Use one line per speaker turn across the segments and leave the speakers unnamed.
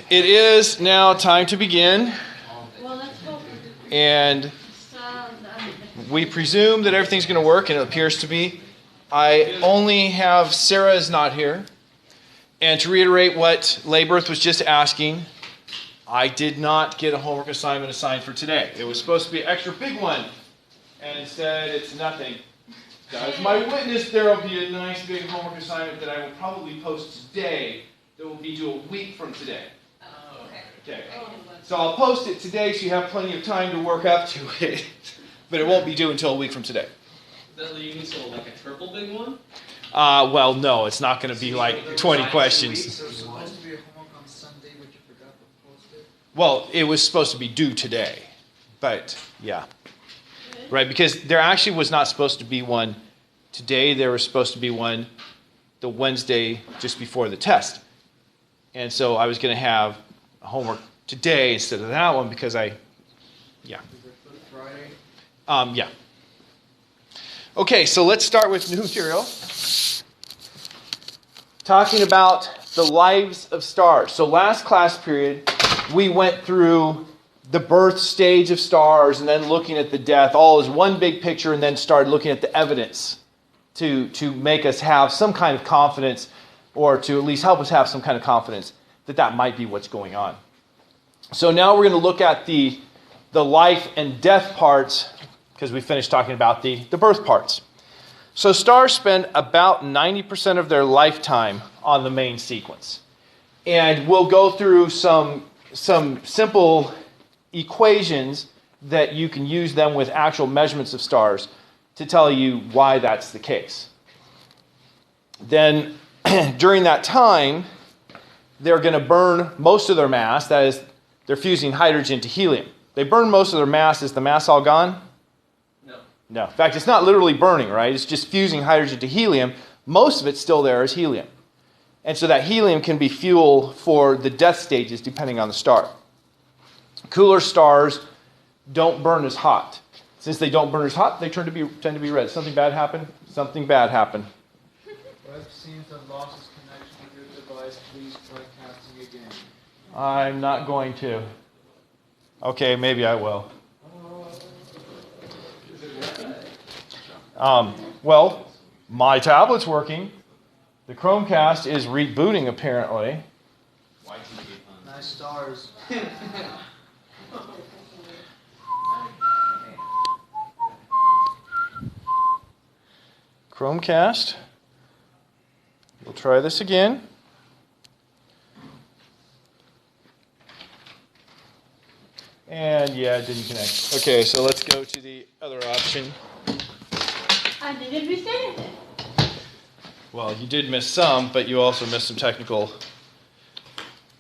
It is now time to begin. And we presume that everything's going to work, and it appears to be. I only have Sarah is not here. And to reiterate what Laybirth was just asking, I did not get a homework assignment assigned for today. It was supposed to be an extra big one, and instead it's nothing. As my witness, there will be a nice big homework assignment that I will probably post today that will be due a week from today. Okay. So I'll post it today so you have plenty of time to work up to it, but it won't be due until a week from today.
Does that leave you so like a triple big one?
Well, no, it's not going to be like 20 questions.
So it's supposed to be a homework on Sunday, but you forgot to post it?
Well, it was supposed to be due today, but yeah. Right, because there actually was not supposed to be one today. There was supposed to be one the Wednesday just before the test. And so I was going to have homework today instead of that one because yeah.
Friday?
Yeah. Okay, so let's start with new material. Talking about the lives of stars. So last class period, we went through the birth stage of stars and then looking at the death, all as one big picture, and then started looking at the evidence to make us have some kind of confidence, or to at least help us have some kind of confidence that that might be what's going on. So now we're going to look at the life and death parts, because we finished talking about the birth parts. So stars spend about 90% of their lifetime on the main sequence. And we'll go through some simple equations that you can use them with actual measurements of stars to tell you why that's the case. Then during that time, they're going to burn most of their mass. That is, they're fusing hydrogen to helium. They burn most of their mass. Is the mass all gone? No. In fact, it's not literally burning, right? It's just fusing hydrogen to helium. Most of it's still there as helium. And so that helium can be fuel for the death stages depending on the star. Cooler stars don't burn as hot. Since they don't burn as hot, they tend to be red. Something bad happened? Something bad happened.
Web seems to have lost its connection with your device. Please try casting again.
I'm not going to. Okay, maybe I will. Well, my tablet's working. The Chromecast is rebooting, apparently.
Nice stars.
Chromecast. We'll try this again. And yeah, it didn't connect. Okay, so let's go to the other option.
I didn't miss anything.
Well, you did miss some, but you also missed some technical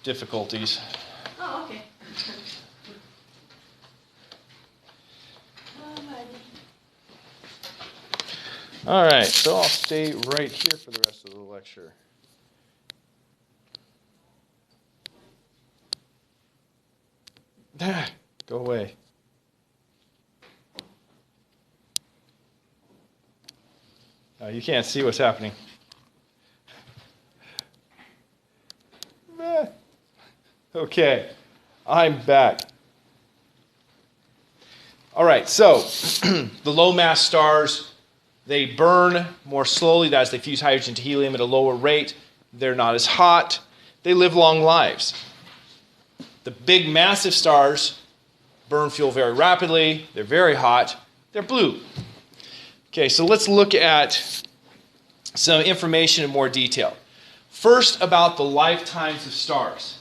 difficulties.
Oh, okay.
All right, so I'll stay right here for the rest of the lecture. Go away. You can't see what's happening. Okay, I'm back. All right, so the low mass stars, they burn more slowly. That is, they fuse hydrogen to helium at a lower rate. They're not as hot. They live long lives. The big massive stars burn fuel very rapidly. They're very hot. They're blue. Okay, so let's look at some information in more detail. First, about the lifetimes of stars.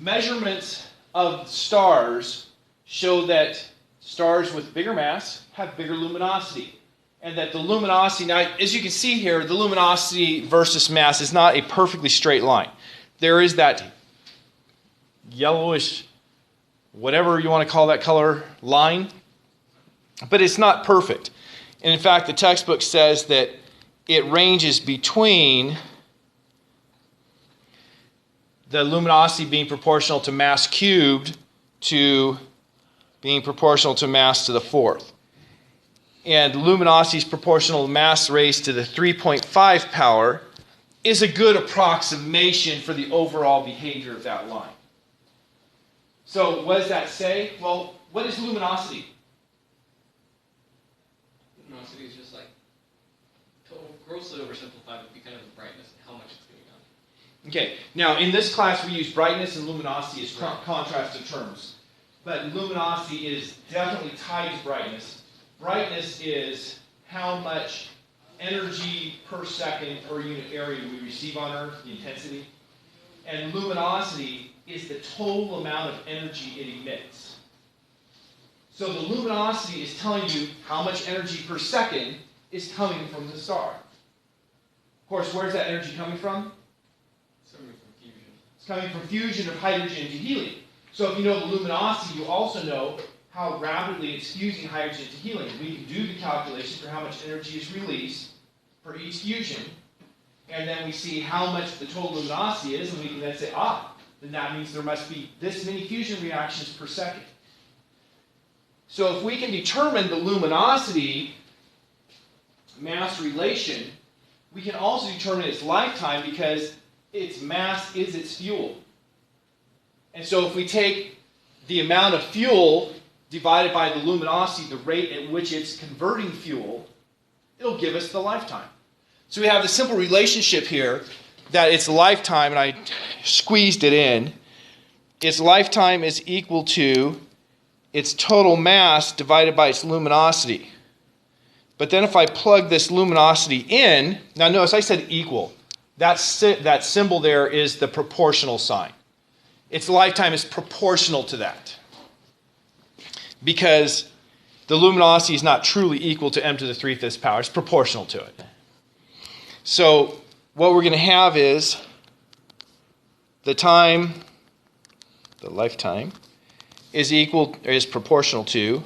Measurements of stars show that stars with bigger mass have bigger luminosity. And that the luminosity, now as you can see here, the luminosity versus mass is not a perfectly straight line. There is that yellowish, whatever you want to call that color, line. But it's not perfect. And in fact, the textbook says that it ranges between the luminosity being proportional to mass cubed to being proportional to mass to the fourth. And luminosity is proportional to mass raised to the 3.5 power. is a good approximation for the overall behavior of that line. So what does that say? Well, what is luminosity?
Luminosity is just like, grossly oversimplified, would be kind of the brightness and how much it's getting on.
Okay, now in this class we use brightness and luminosity as contrasted terms. But luminosity is definitely tied to brightness. Brightness is how much energy per second per unit area we receive on Earth, the intensity. And luminosity is the total amount of energy it emits. So the luminosity is telling you how much energy per second is coming from the star. Of course, where's that energy coming from?
It's coming from fusion.
It's coming from fusion of hydrogen to helium. So if you know the luminosity, you also know how rapidly it's fusing hydrogen to helium. We can do the calculation for how much energy is released for each fusion, and then we see how much the total luminosity is, and we can then say, then that means there must be this many fusion reactions per second. So if we can determine the luminosity mass relation, we can also determine its lifetime because its mass is its fuel. And so if we take the amount of fuel divided by the luminosity, the rate at which it's converting fuel, it'll give us the lifetime. So we have the simple relationship here that its lifetime, and I squeezed it in, its lifetime is equal to its total mass divided by its luminosity. But then if I plug this luminosity in, now notice I said equal. That symbol there is the proportional sign. Its lifetime is proportional to that, because the luminosity is not truly equal to m to the 3/5 power. It's proportional to it. So what we're going to have is the lifetime, is proportional to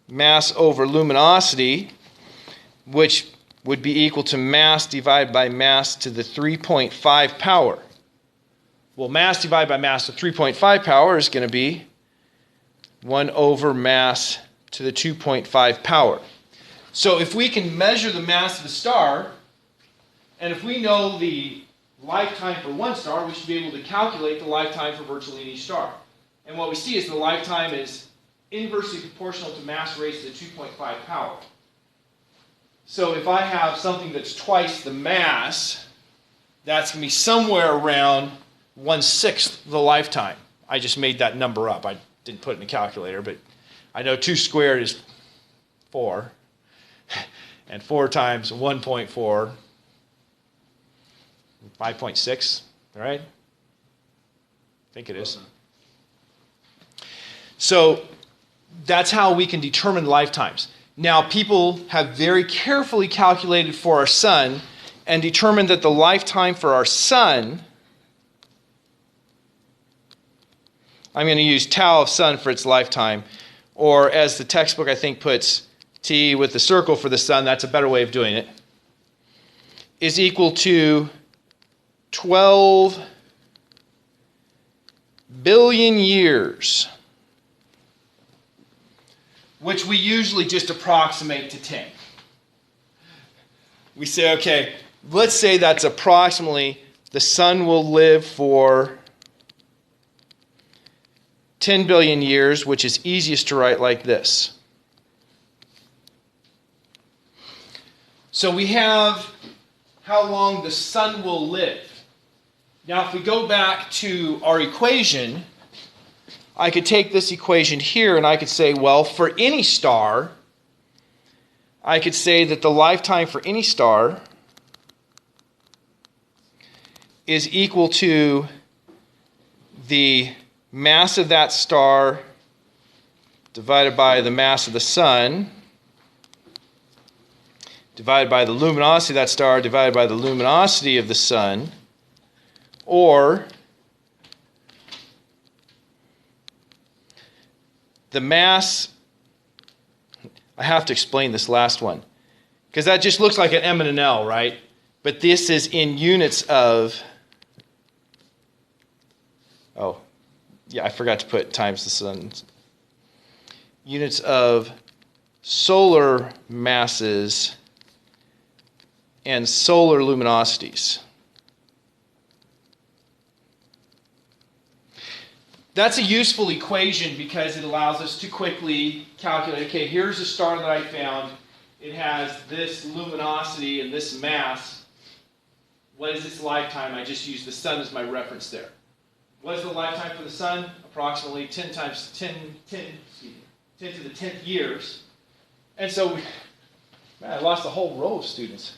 mass over luminosity, which would be equal to mass divided by mass to the 3.5 power. Well, mass divided by mass to 3.5 power is going to be 1 over mass to the 2.5 power. So if we can measure the mass of a star, and if we know the lifetime for one star, we should be able to calculate the lifetime for virtually any star. And what we see is the lifetime is inversely proportional to mass raised to the 2.5 power. So if I have something that's twice the mass, that's going to be somewhere around 1/6 the lifetime. I just made that number up. I didn't put it in a calculator, but I know 2 squared is 4. And 4 times 1.4, 5.6, right? I think it is. So that's how we can determine lifetimes. Now, people have very carefully calculated for our sun and determined that the lifetime for our sun, I'm going to use tau of sun for its lifetime, or as the textbook I think puts T with the circle for the sun, that's a better way of doing it, is equal to 12 billion years, which we usually just approximate to 10. We say, okay, let's say that's approximately, the sun will live for 10 billion years, which is easiest to write like this. So we have how long the sun will live. Now, if we go back to our equation, I could take this equation here and I could say, well, for any star, I could say that the lifetime for any star is equal to the mass of that star divided by the mass of the sun, divided by the luminosity of that star, divided by the luminosity of the sun, or the mass. I have to explain this last one, because that just looks like an M and an L, right? But this is in units of, I forgot to put times the sun. Units of solar masses and solar luminosities. That's a useful equation because it allows us to quickly calculate, okay, here's a star that I found. It has this luminosity and this mass. What is its lifetime? I just used the sun as my reference there. What is the lifetime for the sun? Approximately 10 to the 10th years. And so, man, I lost a whole row of students.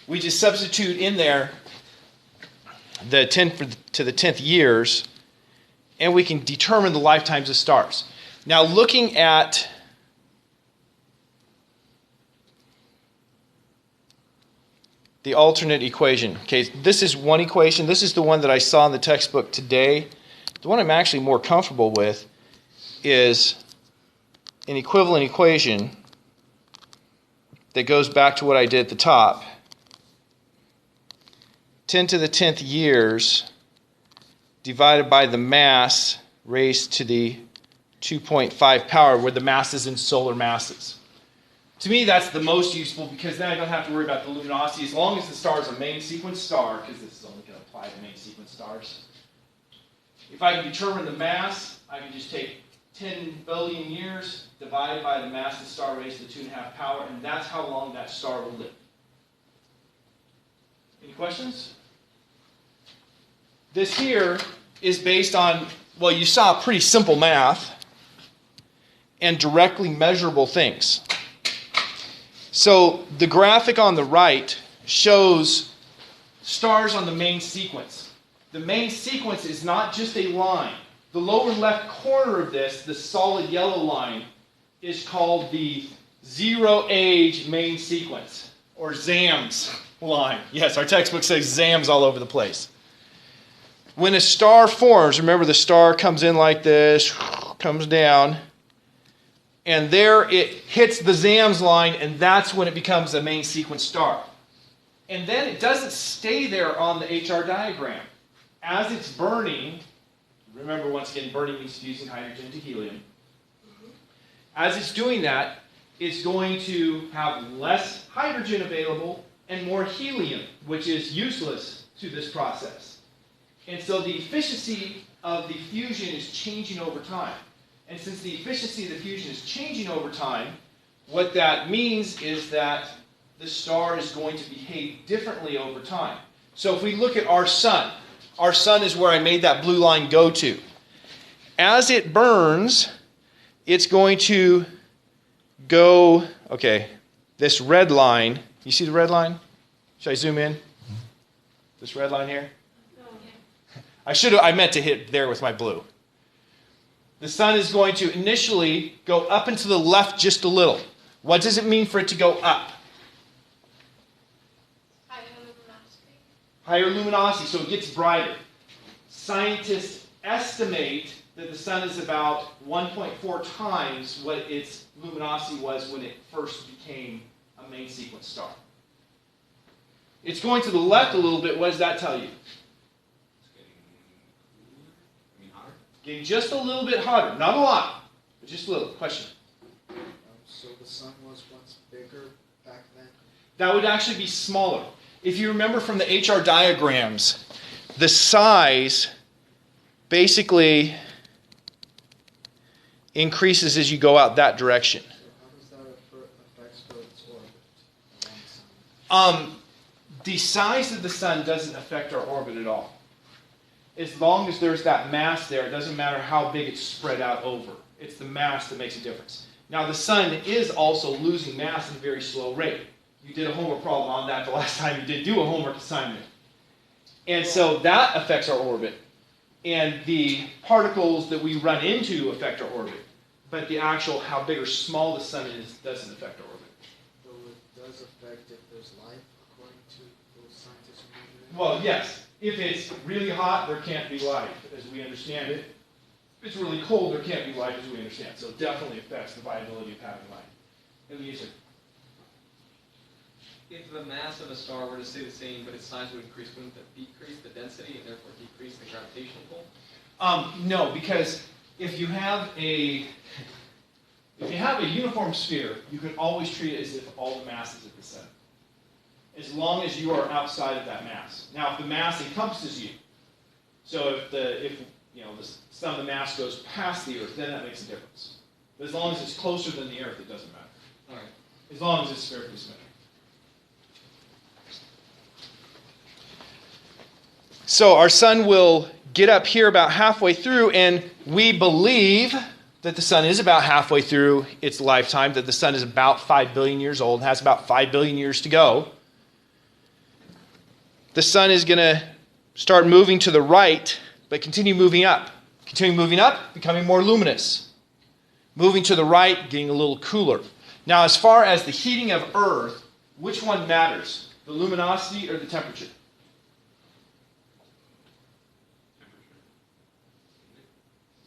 We just substitute in there the 10 to the 10th years, and we can determine the lifetimes of stars. Now, looking at the alternate equation. Okay, this is one equation. This is the one that I saw in the textbook today. The one I'm actually more comfortable with is an equivalent equation that goes back to what I did at the top. 10 to the 10th years divided by the mass raised to the 2.5 power, where the mass is in solar masses. To me, that's the most useful because then I don't have to worry about the luminosity. As long as the star is a main sequence star, because this is only going to apply to main sequence stars. If I can determine the mass, I can just take 10 billion years divided by the mass of the star raised to the 2.5 power, and that's how long that star will live. Any questions? This here is based on, well, you saw pretty simple math and directly measurable things. So the graphic on the right shows stars on the main sequence. The main sequence is not just a line. The lower left corner of this, the solid yellow line, is called the zero-age main sequence, or ZAMS line. Yes, our textbook says ZAMS all over the place. When a star forms, remember the star comes in like this, comes down, and there it hits the ZAMS line, and that's when it becomes a main sequence star. And then it doesn't stay there on the HR diagram. As it's burning, remember once again, burning means fusing hydrogen to helium. As it's doing that, it's going to have less hydrogen available and more helium, which is useless to this process. And so the efficiency of the fusion is changing over time. And since the efficiency of the fusion is changing over time, what that means is that the star is going to behave differently over time. So if we look at our sun is where I made that blue line go to. As it burns, it's going to go, okay, this red line, you see the red line? Should I zoom in? This red line here? I meant to hit there with my blue. The sun is going to initially go up and to the left just a little. What does it mean for it to go up?
Higher luminosity.
Higher luminosity, so it gets brighter. Scientists estimate that the sun is about 1.4 times what its luminosity was when it first became a main sequence star. It's going to the left a little bit. What does that tell you? Getting just a little bit hotter. Not a lot, but just a little. Question?
So the sun was once bigger back then?
That would actually be smaller. If you remember from the HR diagrams, the size basically increases as you go out that direction.
So how does that affect its orbit around the sun?
The size of the sun doesn't affect our orbit at all. As long as there's that mass there, it doesn't matter how big it's spread out over. It's the mass that makes a difference. Now, the sun is also losing mass at a very slow rate. You did a homework problem on that the last time you did do a homework assignment. And so that affects our orbit. And the particles that we run into affect our orbit. But the actual how big or small the sun is doesn't affect our orbit.
Though it does affect if there's life, according to those scientists who measure it?
Well, yes. If it's really hot, there can't be life, as we understand it. If it's really cold, there can't be life, as we understand. So it definitely affects the viability of having life. And the answer.
If the mass of a star were to stay the same, but its size would increase, wouldn't that decrease the density and therefore decrease the gravitational pull?
No, because if you have a uniform sphere, you can always treat it as if all the mass is at the center. as long as you are outside of that mass. Now, if the mass encompasses you, so if the sun of the mass goes past the Earth, then that makes a difference. But as long as it's closer than the Earth, it doesn't matter.
All right.
As long as it's spherically symmetric. So our sun will get up here about halfway through, and we believe that the sun is about halfway through its lifetime, that the sun is about 5 billion years old, has about 5 billion years to go. The sun is going to start moving to the right, but continue moving up. Continue moving up, becoming more luminous. Moving to the right, getting a little cooler. Now, as far as the heating of Earth, which one matters? The luminosity or the temperature?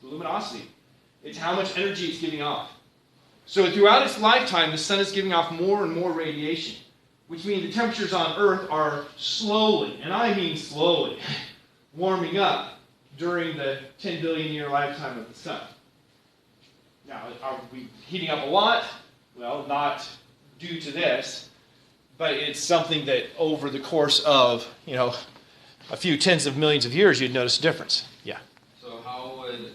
The luminosity. It's how much energy it's giving off. So throughout its lifetime, the sun is giving off more and more radiation, which means the temperatures on Earth are slowly, and I mean slowly, warming up during the 10 billion year lifetime of the sun. Now, are we heating up a lot? Well, not due to this, but it's something that over the course of, a few tens of millions of years, you'd notice a difference. Yeah.
So how would,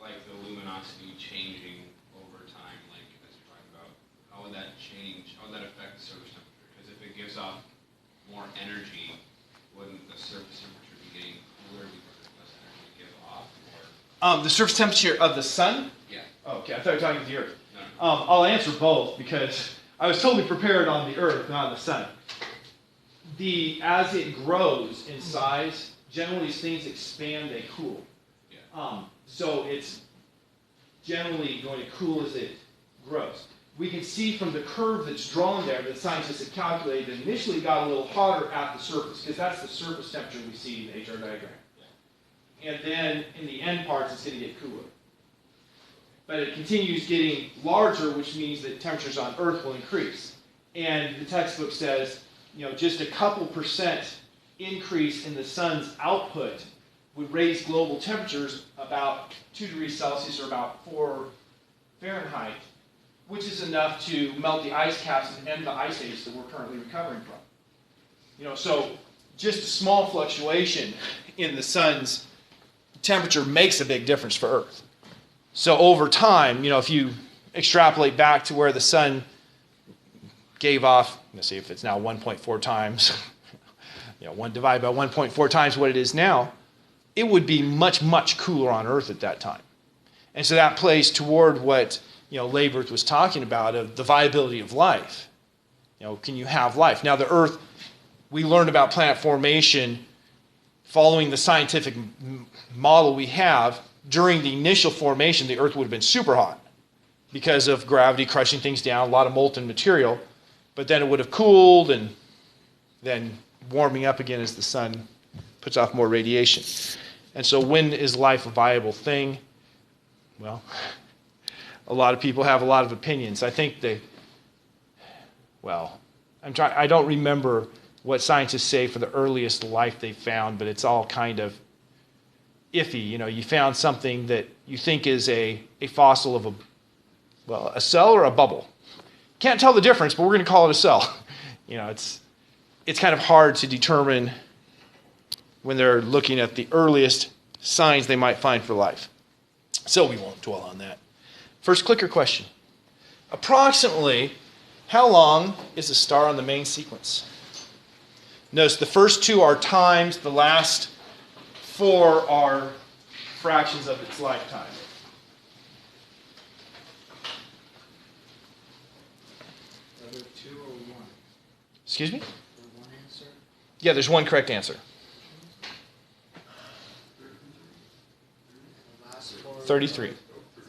the luminosity changing over time, as you're talking about, how would that change, how would that affect the surface temperature? Because if it gives off more energy, wouldn't the surface temperature be getting cooler because there's less energy to give off? Or?
The surface temperature of the sun?
Yeah.
Oh, okay, I thought you were talking about the Earth.
No.
I'll answer both because I was totally prepared on the Earth, not on the sun. As it grows in size, generally as things expand, they cool.
Yeah.
So it's generally going to cool as it grows. We can see from the curve that's drawn there that scientists have calculated that initially it got a little hotter at the surface, because that's the surface temperature we see in the HR diagram. Yeah. And then in the end parts, it's going to get cooler. But it continues getting larger, which means that temperatures on Earth will increase. And the textbook says, just a couple percent increase in the sun's output would raise global temperatures about 2 degrees Celsius or about 4 Fahrenheit, which is enough to melt the ice caps and end the ice age that we're currently recovering from. So just a small fluctuation in the sun's temperature makes a big difference for Earth. So over time, if you extrapolate back to where the sun gave off, let's see if it's now 1.4 times, one divided by 1.4 times what it is now, it would be much, much cooler on Earth at that time. And so that plays toward what, Laborth was talking about, of the viability of life. Can you have life? Now the Earth, we learned about planet formation following the scientific model we have. During the initial formation, the Earth would have been super hot because of gravity crushing things down, a lot of molten material. But then it would have cooled and then warming up again as the sun puts off more radiation. And so when is life a viable thing? Well, a lot of people have a lot of opinions. I think I don't remember what scientists say for the earliest life they found, but it's all kind of iffy. You found something that you think is a fossil of a cell or a bubble. Can't tell the difference, but we're going to call it a cell. It's kind of hard to determine when they're looking at the earliest signs they might find for life. So we won't dwell on that. First clicker question. Approximately, how long is a star on the main sequence? Notice the first 2 are times, the last 4 are fractions of its lifetime.
Are there 2 or 1?
Excuse me?
Or 1 answer?
Yeah, there's one correct answer.
The last 4.
33.
The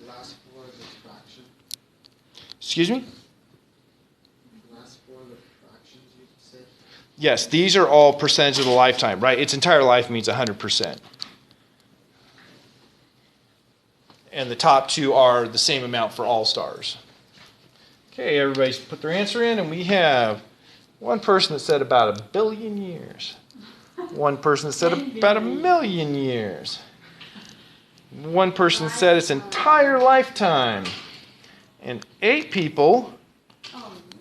last 4 is a fraction.
Excuse me?
The last 4 are the fractions you said.
Yes, these are all percentage of the lifetime, right? Its entire life means 100%. And the top 2 are the same amount for all stars. Okay, everybody's put their answer in, and we have one person that said about 1 billion years. One person that said about 1 million years. One person said its entire lifetime. And 8 people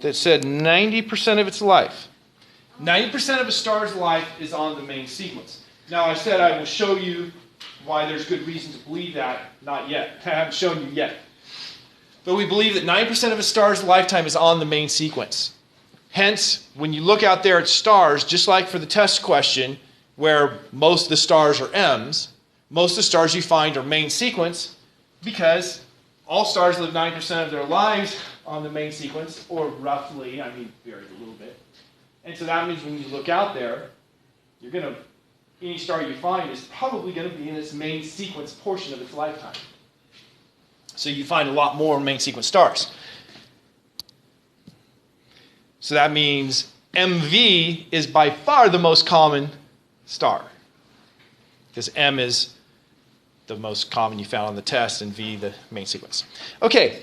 that said 90% of its life. 90% of a star's life is on the main sequence. Now, I said I will show you why there's good reason to believe that. Not yet. I haven't shown you yet. But we believe that 90% of a star's lifetime is on the main sequence. Hence, when you look out there at stars, just like for the test question, where most of the stars are M's, most of the stars you find are main sequence, because all stars live 90% of their lives on the main sequence, or roughly, varies a little bit. And so that means when you look out there, any star you find is probably going to be in its main sequence portion of its lifetime. So you find a lot more main sequence stars. So that means MV is by far the most common star, because M is the most common you found on the test, and V the main sequence. Okay,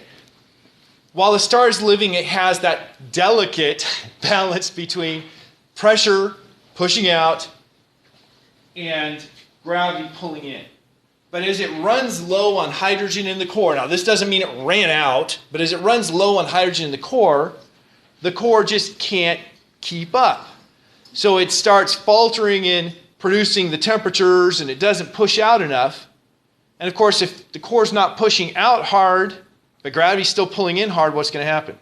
while the star is living, it has that delicate balance between pressure pushing out and gravity pulling in. But as it runs low on hydrogen in the core, now this doesn't mean it ran out, but as it runs low on hydrogen in the core just can't keep up. So it starts faltering in producing the temperatures, and it doesn't push out enough. And of course, if the core's not pushing out hard, but gravity's still pulling in hard, what's going to happen?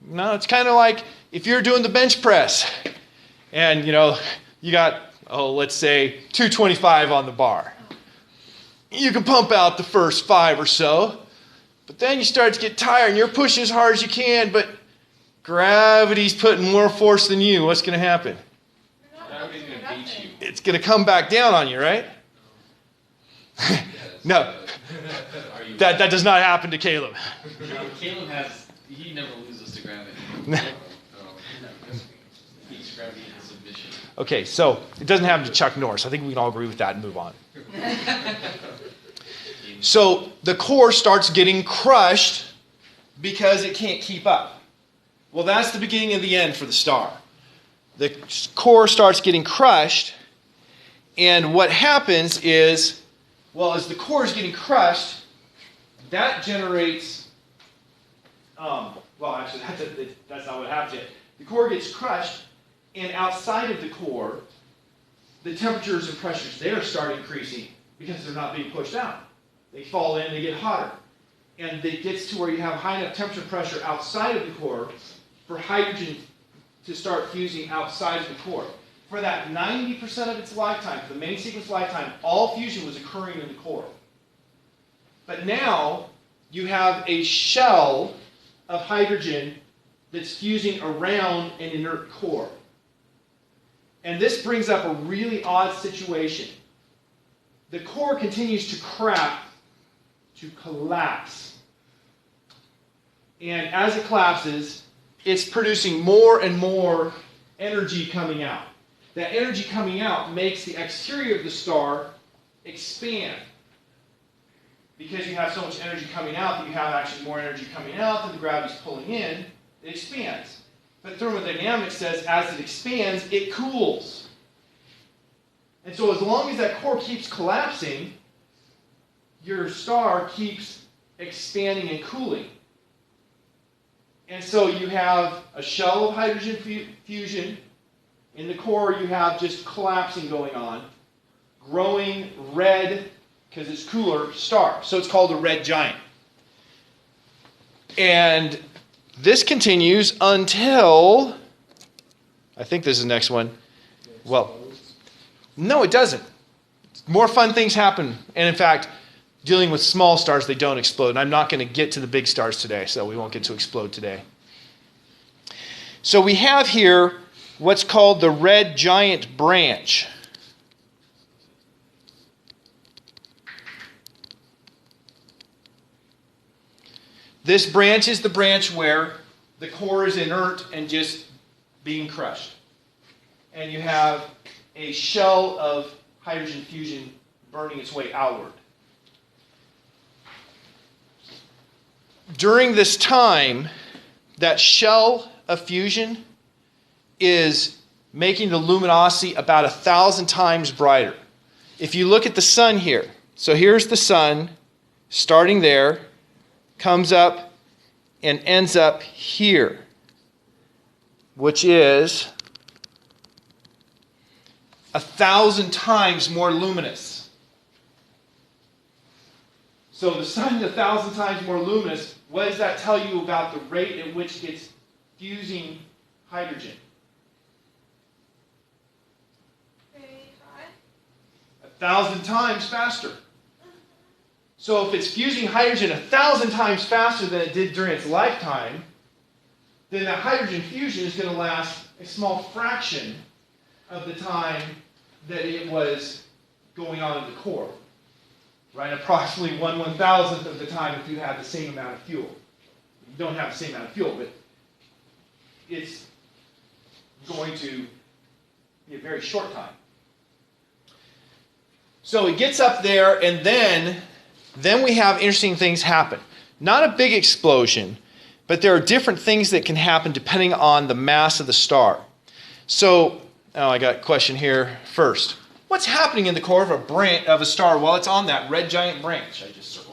No, it's kind of like if you're doing the bench press, and you got, let's say 225 on the bar. You can pump out the first 5 or so, but then you start to get tired and you're pushing as hard as you can, but gravity's putting more force than you. What's going to happen?
Gravity's going to beat you.
It's going to come back down on you, right? No. That does not happen to Caleb.
Caleb he never loses to gravity. He's gravity in submission.
Okay, so it doesn't happen to Chuck Norris. I think we can all agree with that and move on. So the core starts getting crushed because it can't keep up. Well, that's the beginning of the end for the star. The core starts getting crushed, and what happens is, as the core is getting crushed, that generates, actually, that's not what happens yet. The core gets crushed, and outside of the core, the temperatures and pressures there start increasing because they're not being pushed out. They fall in, they get hotter. And it gets to where you have high enough temperature and pressure outside of the core for hydrogen to start fusing outside of the core. For that 90% of its lifetime, for the main sequence lifetime, all fusion was occurring in the core. But now you have a shell of hydrogen that's fusing around an inert core. And this brings up a really odd situation. The core continues to collapse. And as it collapses, it's producing more and more energy coming out. That energy coming out makes the exterior of the star expand. Because you have so much energy coming out that you have actually more energy coming out than the gravity's pulling in, it expands. But thermodynamics says as it expands, it cools. And so as long as that core keeps collapsing, your star keeps expanding and cooling. And so you have a shell of hydrogen fusion. In the core, you have just collapsing going on. Growing red, because it's cooler, star. So it's called a red giant. And this continues until, I think this is the next one. Well, no, it doesn't. More fun things happen. And in fact, dealing with small stars, they don't explode. And I'm not going to get to the big stars today, so we won't get to explode today. So we have here what's called the red giant branch. This branch is the branch where the core is inert and just being crushed. And you have a shell of hydrogen fusion burning its way outward. During this time, that shell of fusion is making the luminosity about 1,000 times brighter. If you look at the sun here, so here's the sun starting there, comes up and ends up here. which is 1,000 times more luminous. So the sun is 1,000 times more luminous. What does that tell you about the rate at which it's fusing hydrogen?
Very high.
1,000 times faster. So if it's fusing hydrogen 1,000 times faster than it did during its lifetime, then that hydrogen fusion is going to last a small fraction of the time that it was going on in the core. Right? Approximately 1/1000th of the time if you have the same amount of fuel. You don't have the same amount of fuel, but it's going to be a very short time. So it gets up there, and then we have interesting things happen. Not a big explosion, but there are different things that can happen depending on the mass of the star. So, I got a question here first. What's happening in the core of a star while it's on that red giant branch I just circled?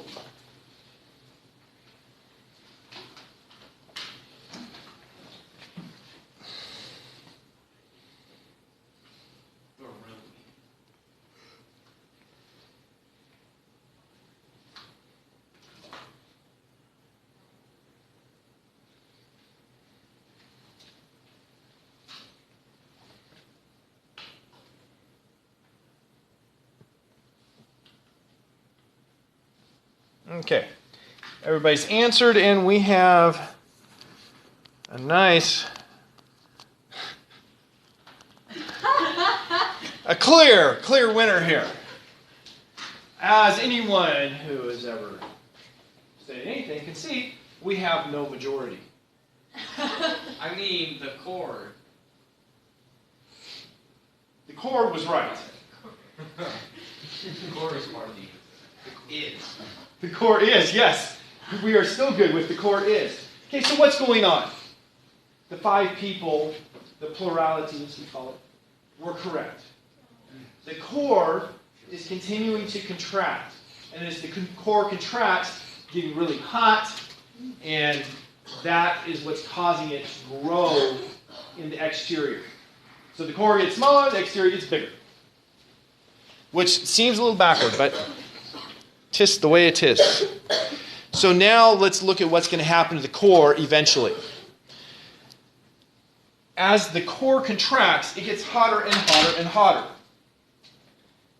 Okay, everybody's answered, and we have a nice, a clear winner here. As anyone who has ever said anything can see, we have no majority.
I mean, the core.
The core was right.
The core is part of the is.
The core is, yes. We are still good with the core is. Okay, so what's going on? The 5 people, the plurality as we call it, were correct. The core is continuing to contract. And as the core contracts, it's getting really hot, and that is what's causing it to grow in the exterior. So the core gets smaller, the exterior gets bigger. Which seems a little backward, but tis the way it is. So now let's look at what's going to happen to the core eventually. As the core contracts, it gets hotter and hotter and hotter.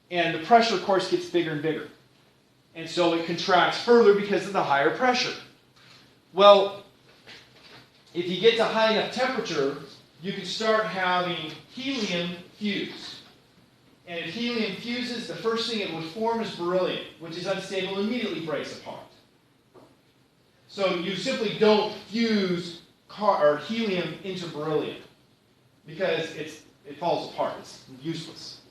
And the pressure, of course, gets bigger and bigger. And so it contracts further because of the higher pressure. Well, if you get to high enough temperature, you can start having helium fuse. And if helium fuses, the first thing it would form is beryllium, which is unstable and immediately breaks apart. So you simply don't fuse helium into beryllium because it falls apart. It's useless.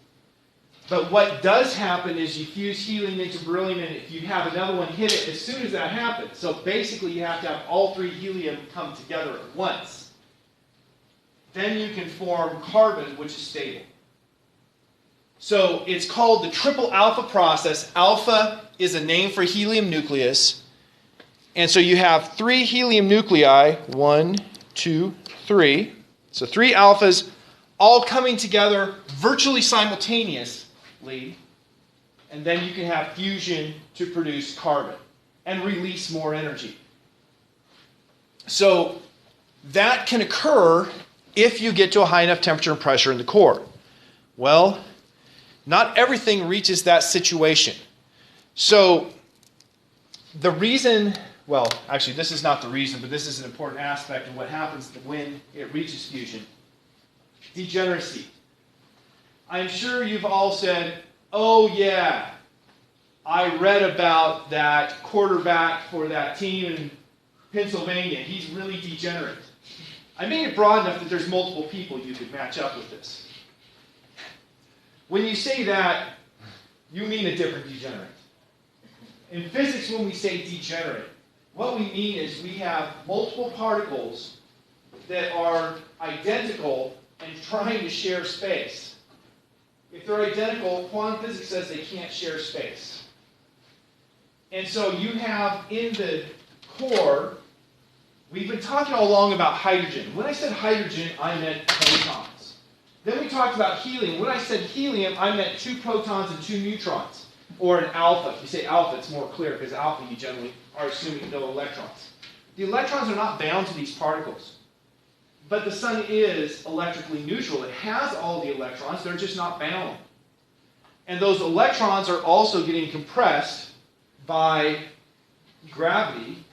But what does happen is you fuse helium into beryllium, and if you have another one hit it as soon as that happens. So basically you have to have all 3 helium come together at once. Then you can form carbon, which is stable. So it's called the triple alpha process. Alpha is a name for helium nucleus. And so you have 3 helium nuclei, 1, 2, 3. So 3 alphas all coming together virtually simultaneously. And then you can have fusion to produce carbon and release more energy. So that can occur if you get to a high enough temperature and pressure in the core. Well, not everything reaches that situation. So the reason, well, actually this is not the reason, but this is an important aspect of what happens when it reaches fusion. Degeneracy. I'm sure you've all said, oh yeah, I read about that quarterback for that team in Pennsylvania. He's really degenerate. I made it broad enough that there's multiple people you could match up with this. When you say that, you mean a different degenerate. In physics, when we say degenerate, what we mean is we have multiple particles that are identical and trying to share space. If they're identical, quantum physics says they can't share space. And so you have in the core We've been talking all along about hydrogen. When I said hydrogen, I meant protons. Then we talked about helium. When I said helium, I meant 2 protons and 2 neutrons, or an alpha. If you say alpha, it's more clear, because alpha you generally are assuming no electrons. The electrons are not bound to these particles. But the sun is electrically neutral. It has all the electrons, they're just not bound. And those electrons are also getting compressed by gravity,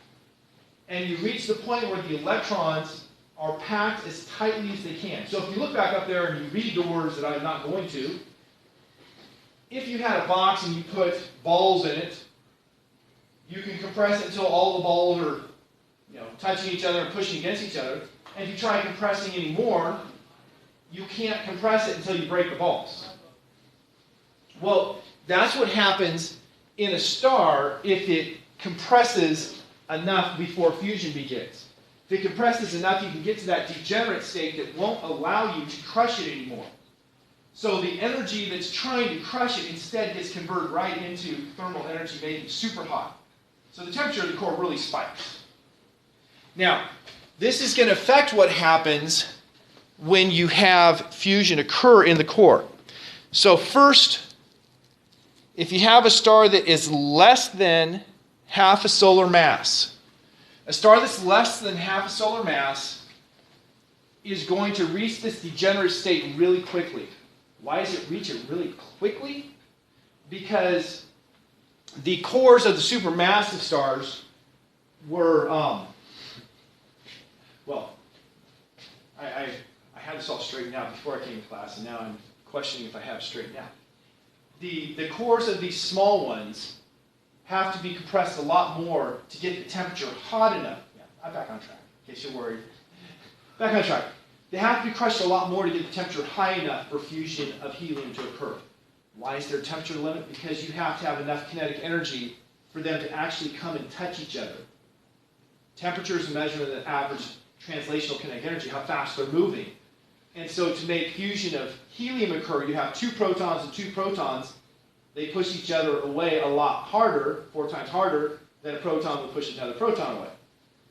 and you reach the point where the electrons are packed as tightly as they can. So if you look back up there and you read the words that I'm not going to, if you had a box and you put balls in it, you can compress it until all the balls are touching each other and pushing against each other. And if you try compressing any more, you can't compress it until you break the balls. Well, that's what happens in a star if it compresses enough before fusion begins. If it compresses enough, you can get to that degenerate state that won't allow you to crush it anymore. So the energy that's trying to crush it instead gets converted right into thermal energy, making it super hot. So the temperature of the core really spikes. Now, this is going to affect what happens when you have fusion occur in the core. So first, if you have a star that is less than half a solar mass, a star that's less than half a solar mass is going to reach this degenerate state really quickly. Why does it reach it really quickly? Because the cores of the supermassive stars were, I had this all straightened out before I came to class, and now I'm questioning if I have it straightened out. The cores of these small ones have to be compressed a lot more to get the temperature hot enough. Yeah, I'm back on track, in case you're worried. Back on track. They have to be crushed a lot more to get the temperature high enough for fusion of helium to occur. Why is there a temperature limit? Because you have to have enough kinetic energy for them to actually come and touch each other. Temperature is a measurement of the average translational kinetic energy, how fast they're moving. And so to make fusion of helium occur, you have 2 protons and 2 protons. They push each other away a lot harder, 4 times harder, than a proton would push another proton away.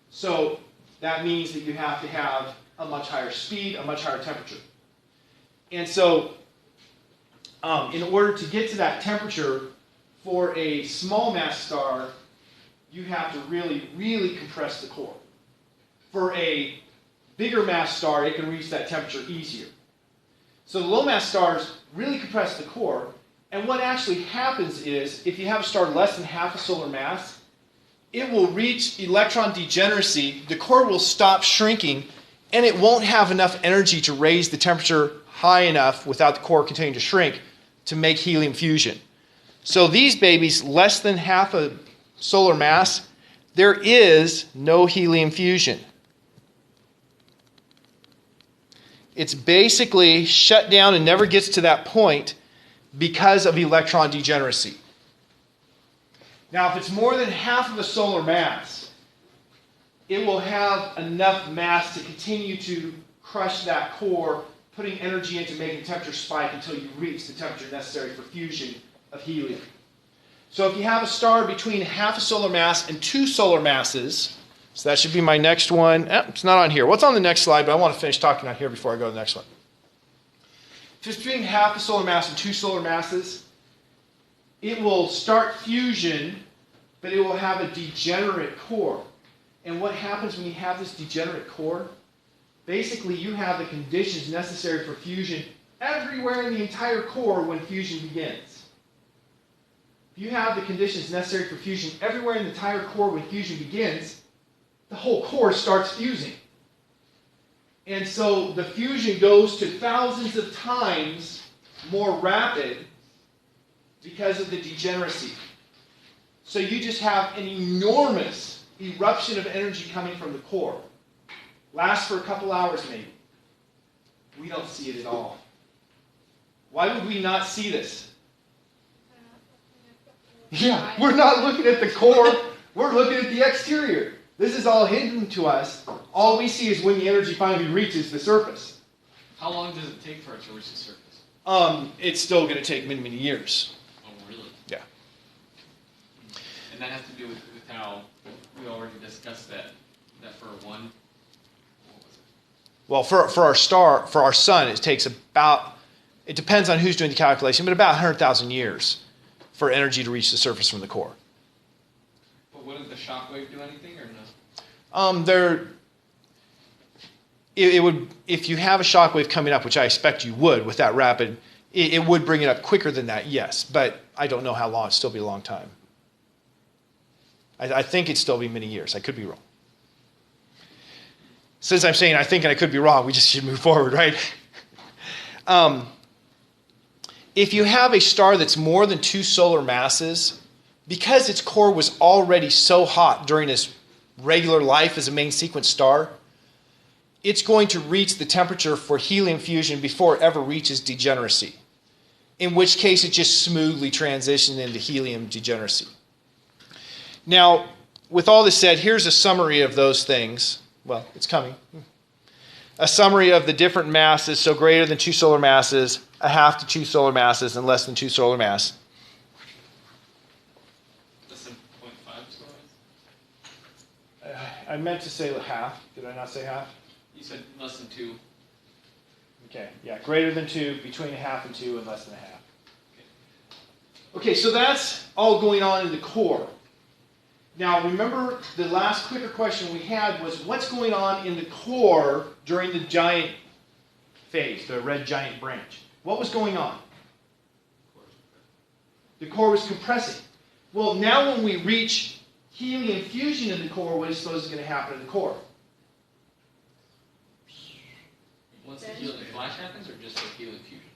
So that means that you have to have a much higher speed, a much higher temperature. And so in order to get to that temperature for a small mass star, you have to really, really compress the core. For a bigger mass star, it can reach that temperature easier. So the low mass stars really compress the core, and what actually happens is, if you have a star less than half a solar mass, it will reach electron degeneracy, the core will stop shrinking, and it won't have enough energy to raise the temperature high enough without the core continuing to shrink to make helium fusion. So these babies, less than half a solar mass, there is no helium fusion. It's basically shut down and never gets to that point because of electron degeneracy. Now, if it's more than half of a solar mass, it will have enough mass to continue to crush that core, putting energy into making the temperature spike until you reach the temperature necessary for fusion of helium. So if you have a star between half a solar mass and 2 solar masses, so that should be my next one. It's not on here. What's on the next slide? But I want to finish talking on here before I go to the next one. If it's between half a solar mass and 2 solar masses, it will start fusion, but it will have a degenerate core. And what happens when you have this degenerate core? Basically, you have the conditions necessary for fusion everywhere in the entire core when fusion begins. If you have the conditions necessary for fusion everywhere in the entire core when fusion begins, the whole core starts fusing. And so the fusion goes to thousands of times more rapid because of the degeneracy. So you just have an enormous eruption of energy coming from the core. Lasts for a couple hours maybe. We don't see it at all. Why would we not see this? Yeah, we're not looking at the core. We're looking at the exterior. This is all hidden to us. All we see is when the energy finally reaches the surface.
How long does it take for it to reach the surface?
It's still going to take many, many years.
Oh, really?
Yeah.
And that has to do with how we already discussed that that for one, what was it?
Well, for our sun, it takes about, it depends on who's doing the calculation, but about 100,000 years for energy to reach the surface from the core.
But wouldn't the shock wave do anything or no?
It would, if you have a shock wave coming up, which I expect you would with that rapid, it would bring it up quicker than that, yes. But I don't know how long. It'd still be a long time. I think it'd still be many years. I could be wrong. Since I'm saying I think and I could be wrong, we just should move forward, right? If you have a star that's more than 2 solar masses, because its core was already so hot during its regular life as a main sequence star, it's going to reach the temperature for helium fusion before it ever reaches degeneracy, in which case it just smoothly transitions into helium degeneracy. Now, with all this said, here's a summary of those things. Well, it's coming. A summary of the different masses, so greater than 2 solar masses, a half to 2 solar masses, and less than 2 solar mass.
Less than 0.5 solar mass?
I meant to say half. Did I not say half?
You said less than 2.
Okay, yeah, greater than 2, between a half and 2, and less than a half. Okay, so that's all going on in the core. Now, remember the last clicker question we had was what's going on in the core during the giant phase, the red giant branch? What was going on? The core was compressing. Well, now when we reach helium fusion in the core, what do you suppose is going to happen in the core?
Once the helium flash happens, or just the helium fusion?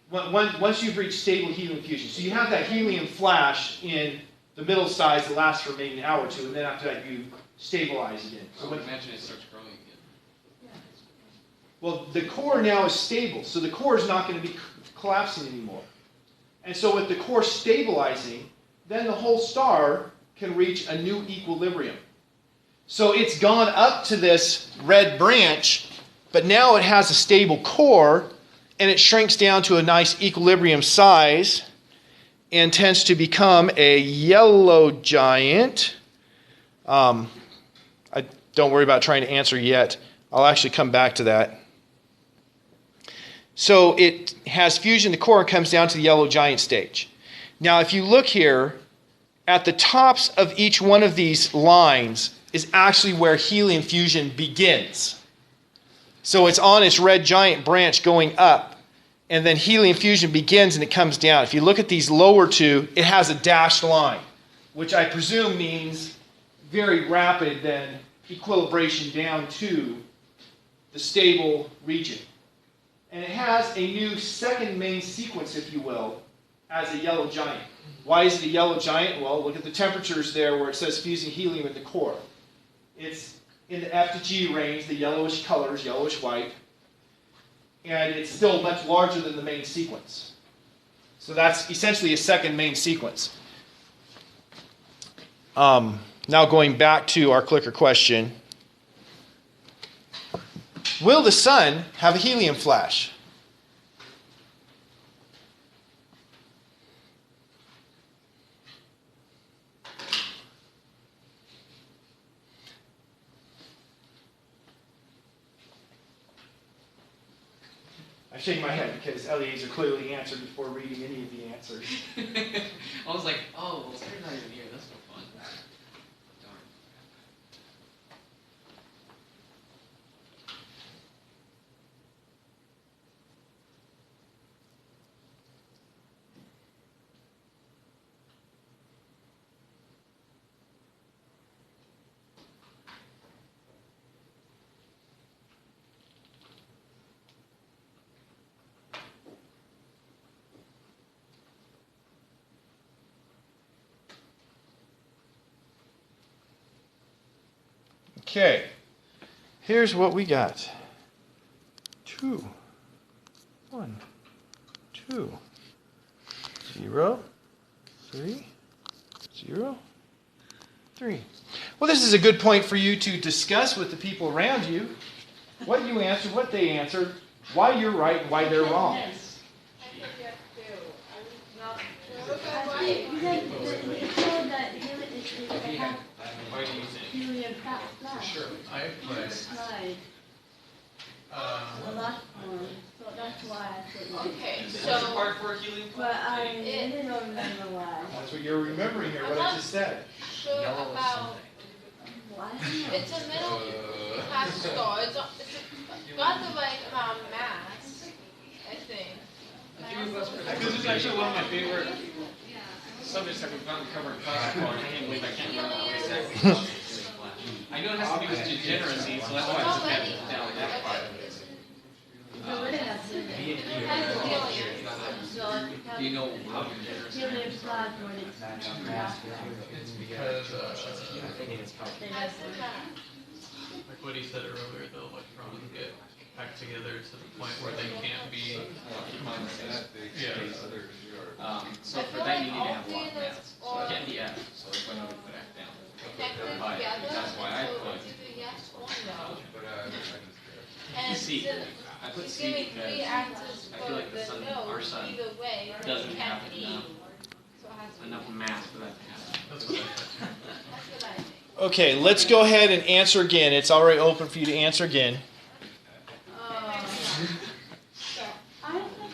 Once you've reached stable helium fusion. So you have that helium flash in the middle size that lasts for maybe an hour or two, and then after that you stabilize again.
So I would imagine it starts growing again.
Well, the core now is stable, so the core is not going to be collapsing anymore. And so with the core stabilizing, then the whole star can reach a new equilibrium. So it's gone up to this red branch, but now it has a stable core, and it shrinks down to a nice equilibrium size and tends to become a yellow giant. Don't worry about trying to answer yet. I'll actually come back to that. So it has fusion in the core and comes down to the yellow giant stage. Now, if you look here, at the tops of each one of these lines is actually where helium fusion begins. So it's on its red giant branch going up, and then helium fusion begins and it comes down. If you look at these lower two, it has a dashed line, which I presume means very rapid then equilibration down to the stable region. And it has a new second main sequence, if you will, as a yellow giant. Why is it a yellow giant? Well, look at the temperatures there where it says fusing helium in the core. It's in the F to G range, the yellowish colors, yellowish white. And it's still much larger than the main sequence. So that's essentially a second main sequence. Now going back to our clicker question. Will the sun have a helium flash? I'm shaking my head because Eliezer clearly answered before reading any of the answers.
I was like, oh, well, Sarah's not even here. That's no fun. Darn.
Okay, here's what we got. 2, 1, 2, 0, 3, 0, 3. Well, this is a good point for you to discuss with the people around you. What you answered, what they answered, why you're right and why they're wrong.
Yes.
I forget too. I'm not.
Because it showed that helium is
Why do you think?
helium that slide.
Sure.
I play.
Slide. The last one. So that's why I said that.
Okay,
What's
so,
required for a helium
But
cloud?
I really don't remember why.
That's what you're remembering here, what I just said.
sure about,
Why?
it's a middle class star, it's got the right amount of mass, I think.
This is actually one of my favorite subjects that we've gotten covered in class before, and I can't believe I can't remember what I said. I know it has to do with degeneracy, so that's why I put that down that part.
So what has to do? So
Do you know how degeneracy?
helium slide when it's
It's because,
they
That's
just
the mass.
like what he said earlier, the electrons get packed together to the point where they can't be. Yeah.
So for that, you need to have a lot of mass. So it can't be F, so that's why I would put F down.
Connected
Right,
together,
that's why I
so
put
it's either yes or no.
C.
And
I put
it's
C
giving three
because
answers
I
for
feel like the
the
sun,
no,
our sun,
either way, it
doesn't have
can't be.
enough,
So it has to be.
enough mass for that to happen.
That's what I think.
That's what I think.
Okay, let's go ahead and answer again. It's already open for you to answer again.
I think,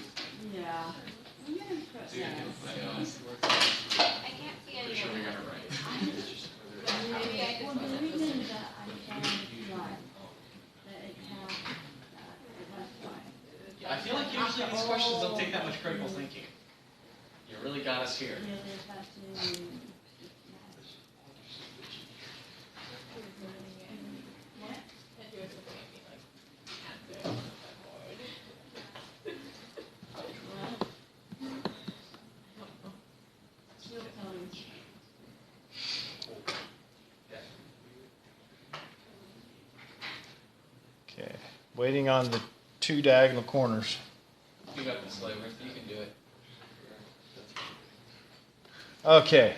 yeah. I'm gonna put that.
I can't see
Pretty sure we
anyone.
got it right.
Maybe I
Well,
could
the
put it.
reason that I can slide, that it has that's why.
I feel like usually these questions don't take that much critical thinking. You really got us here.
Yeah, they have to. What?
If you were looking at me like, can't do it.
She'll tell you.
Okay, waiting on the two diagonal corners.
You got this, Slaver. You can do it.
Okay.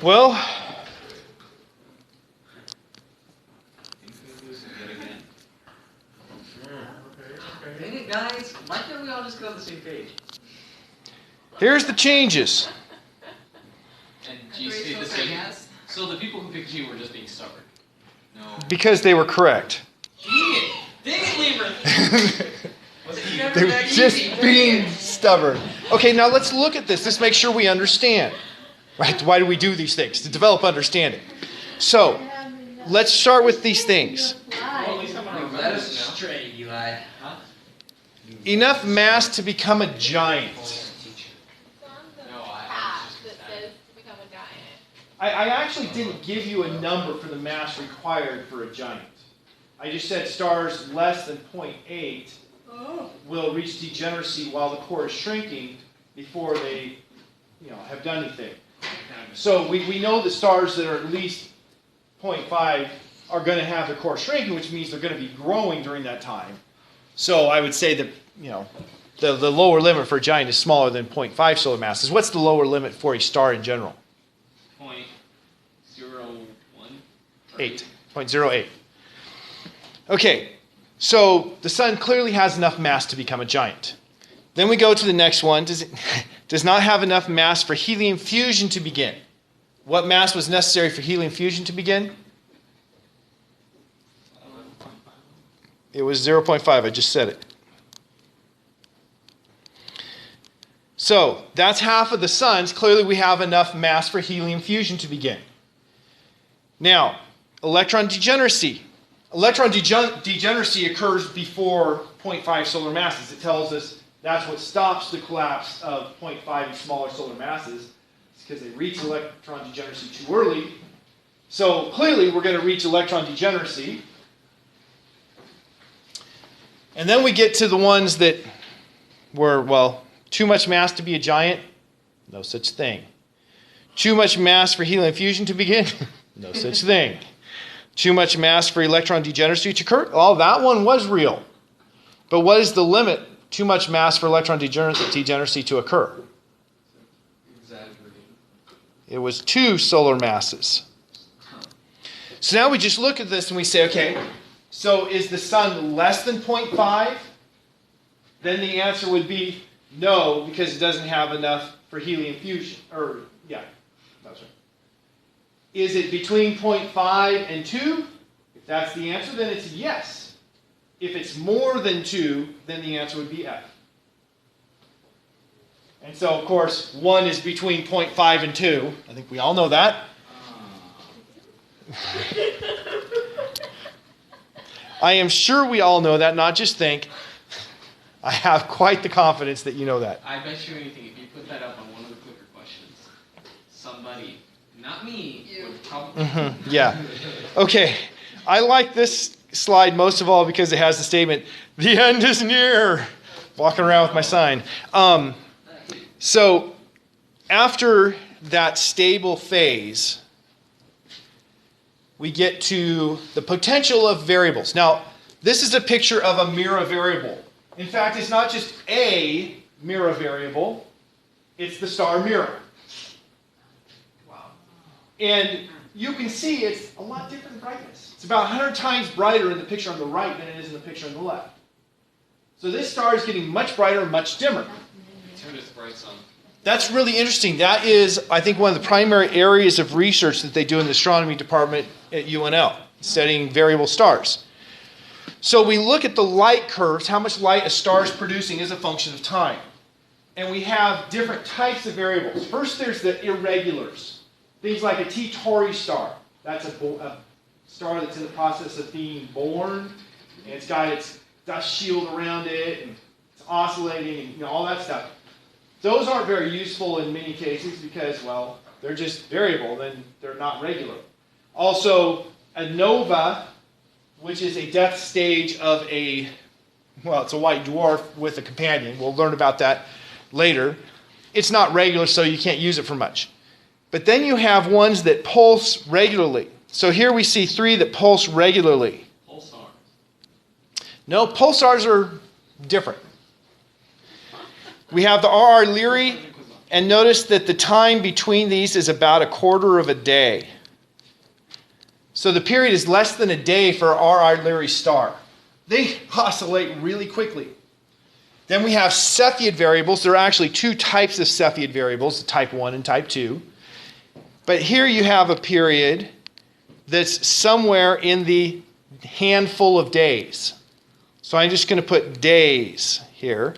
Well,
Dang it, guys. Why can't we all just go on the same page?
here's the changes.
And G stayed the same. So the people who picked G were just being stubborn. No.
Because they were correct.
Dang it! Dang it, Lieber!
They were just being stubborn. Okay, now let's look at this. Let's make sure we understand. Right? Why do we do these things? To develop understanding. So, let's start with these things.
Well, at least I'm on
Let us straight, Eli.
Enough mass to become a giant.
It's on the
No, I
path
was
that
just
says to become a giant.
I actually didn't give you a number for the mass required for a giant. I just said stars less than 0.8 will reach degeneracy while the core is shrinking before they, have done anything. So we know the stars that are at least 0.5 are going to have their core shrinking, which means they're going to be growing during that time. So I would say that, the lower limit for a giant is smaller than 0.5 solar masses. What's the lower limit for a star in general?
0.01.
0.08. Okay, so the sun clearly has enough mass to become a giant. Then we go to the next one. Does not have enough mass for helium fusion to begin. What mass was necessary for helium fusion to begin? It was 0.5. I just said it. So that's half of the suns. Clearly we have enough mass for helium fusion to begin. Now, electron degeneracy. Electron degeneracy occurs before 0.5 solar masses. It tells us that's what stops the collapse of 0.5 and smaller solar masses. It's because they reach electron degeneracy too early. So clearly we're going to reach electron degeneracy. And then we get to the ones that were, too much mass to be a giant? No such thing. Too much mass for helium fusion to begin? No such thing. Too much mass for electron degeneracy to occur? Oh, that one was real. But what is the limit? Too much mass for electron degeneracy to occur? It was 2 solar masses. So now we just look at this and we say, okay, so is the sun less than 0.5? Then the answer would be no, because it doesn't have enough for helium fusion. That's right. Is it between 0.5 and 2? If that's the answer, then it's yes. If it's more than 2, then the answer would be F. And so, of course, 1 is between 0.5 and 2. I think we all know that. I am sure we all know that, not just think. I have quite the confidence that you know that.
I bet you anything, if you put that up on one of the clicker questions, somebody, not me, would probably...
Yeah. Okay. I like this slide most of all because it has the statement, "The end is near." Walking around with my sign. So after that stable phase, we get to the potential of variables. Now, this is a picture of a Mira variable. In fact, it's not just a Mira variable, it's the star Mira.
Wow.
And you can see it's a lot different in brightness. It's about 100 times brighter in the picture on the right than it is in the picture on the left. So this star is getting much brighter and much dimmer.
Turn its brights on.
That's really interesting. That is, I think, one of the primary areas of research that they do in the astronomy department at UNL, studying variable stars. So we look at the light curves, how much light a star is producing is a function of time. And we have different types of variables. First, there's the irregulars. Things like a T Tauri star. That's a star that's in the process of being born. And it's got its dust shield around it, and it's oscillating, and all that stuff. Those aren't very useful in many cases because, well, they're just variable, then they're not regular. Also, a nova, which is a death stage of a, well, it's a white dwarf with a companion. We'll learn about that later. It's not regular, so you can't use it for much. But then you have ones that pulse regularly. So here we see 3 that pulse regularly.
Pulsar.
No, pulsars are different. We have the R.R. Lyrae, and notice that the time between these is about a quarter of a day. So the period is less than a day for R.R. Lyrae star. They oscillate really quickly. Then we have Cepheid variables. There are actually 2 types of Cepheid variables, type 1 and type 2. But here you have a period that's somewhere in the handful of days. So I'm just going to put days here.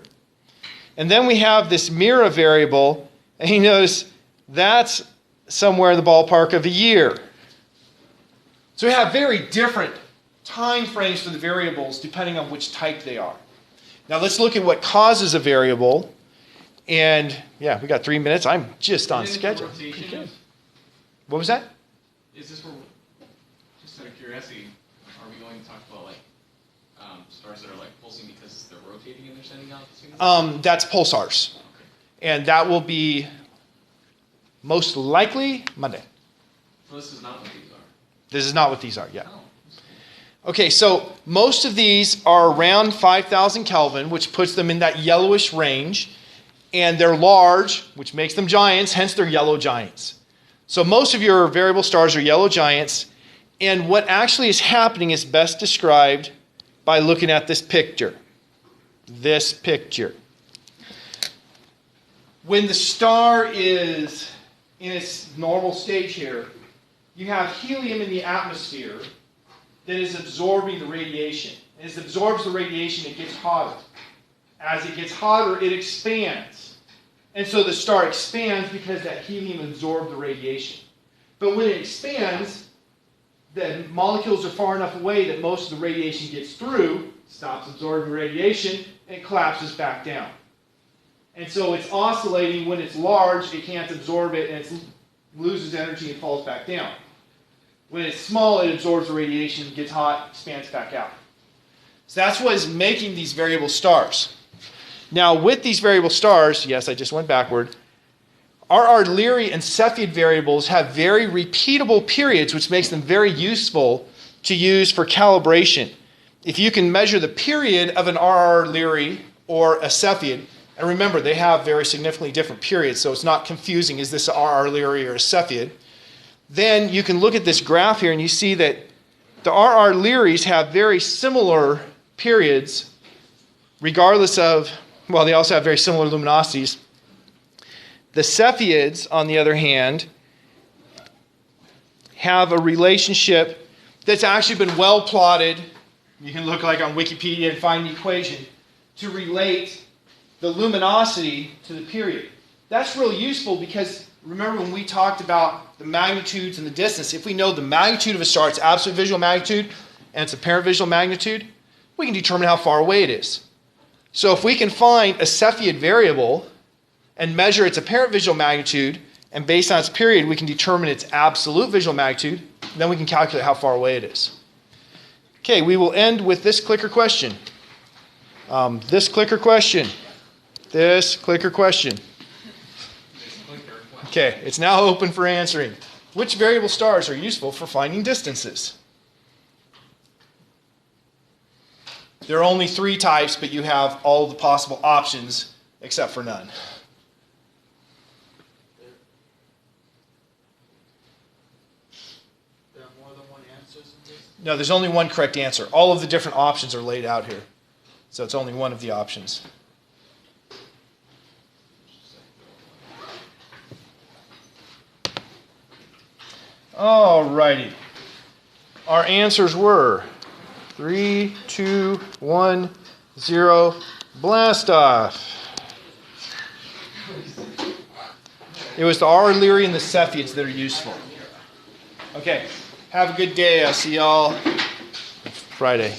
And then we have this Mira variable, and you notice that's somewhere in the ballpark of a year. So we have very different time frames for the variables depending on which type they are. Now let's look at what causes a variable. And yeah, we got 3 minutes. I'm just on schedule. What was that?
Is this where, just out of curiosity, are we going to talk about like stars that are like pulsing because they're rotating and they're sending out signals?
That's pulsars.
Okay.
And that will be most likely Monday.
So this is not what these are.
This is not what these are, yeah.
Oh.
Okay, so most of these are around 5,000 Kelvin, which puts them in that yellowish range. And they're large, which makes them giants, hence they're yellow giants. So most of your variable stars are yellow giants. And what actually is happening is best described by looking at this picture. This picture. When the star is in its normal stage here, you have helium in the atmosphere that is absorbing the radiation. As it absorbs the radiation, it gets hotter. As it gets hotter, it expands. And so the star expands because that helium absorbed the radiation. But when it expands, the molecules are far enough away that most of the radiation gets through, stops absorbing radiation, and collapses back down. And so it's oscillating. When it's large, it can't absorb it, and it loses energy and falls back down. When it's small, it absorbs the radiation, gets hot, expands back out. So that's what is making these variable stars. Now, with these variable stars, yes, I just went backward, R.R. Lyrae and Cepheid variables have very repeatable periods, which makes them very useful to use for calibration. If you can measure the period of an R.R. Lyrae or a Cepheid, and remember, they have very significantly different periods, so it's not confusing, is this an R.R. Lyrae or a Cepheid? Then you can look at this graph here and you see that the R.R. Lyraes have very similar periods, regardless of, well, they also have very similar luminosities. The Cepheids, on the other hand, have a relationship that's actually been well plotted. You can look like on Wikipedia and find the equation to relate the luminosity to the period. That's really useful because remember when we talked about the magnitudes and the distance, if we know the magnitude of a star, its absolute visual magnitude, and its apparent visual magnitude, we can determine how far away it is. So if we can find a Cepheid variable and measure its apparent visual magnitude, and based on its period, we can determine its absolute visual magnitude, then we can calculate how far away it is. Okay, we will end with this clicker question. This clicker question. Okay, it's now open for answering. Which variable stars are useful for finding distances? There are only 3 types, but you have all the possible options except for none.
There are more than one answers in this?
No, there's only one correct answer. All of the different options are laid out here. So it's only one of the options. All righty. Our answers were 3, 2, 1, 0, blast off. It was the R. Lyrae and the Cepheids that are useful. Okay, have a good day. I'll see y'all Friday.